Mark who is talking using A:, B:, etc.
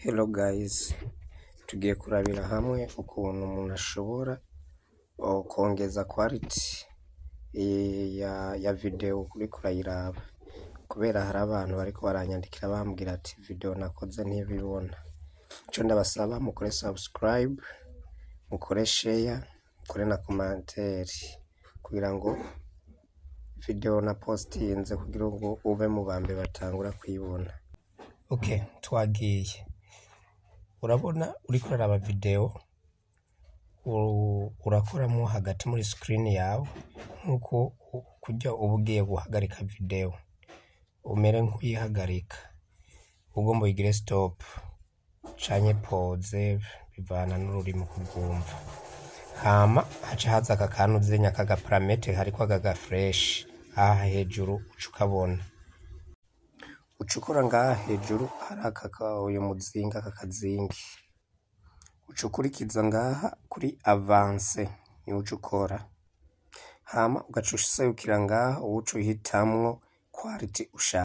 A: Hello guys, tugiye kurabira hamwe ukuntu umuntu ashobora kongeza quality ya video uriko urayiraba, kubera hari abantu bariko baranyandikira bambwira ati video nakoze ntibibona. Ico ndabasaba mukore subscribe, mukore share, mukore na commentaire kugira ngo video na postinze kugira ngo ube mu bambe batangura kuyibona. Okay, twagiye. Urabona uriko uraraba video urakoramo hagati muri screen yawe nkuko kujya ubugiye guhagarika video umere nk'uyihagarika ugomba igire stop canye pause bivana n'ururimo kugumva, hama haca haza akakantu zenya kaga parameter hariko agaga fresh aha hejuru ucukabona ucukura ngaha hejuru haraka uyu muzinga kakazingi ucukurikiza ngaha kuri avance ni ucukora, hama ugacushayukira ngaha uco hitamwo quality ushaka.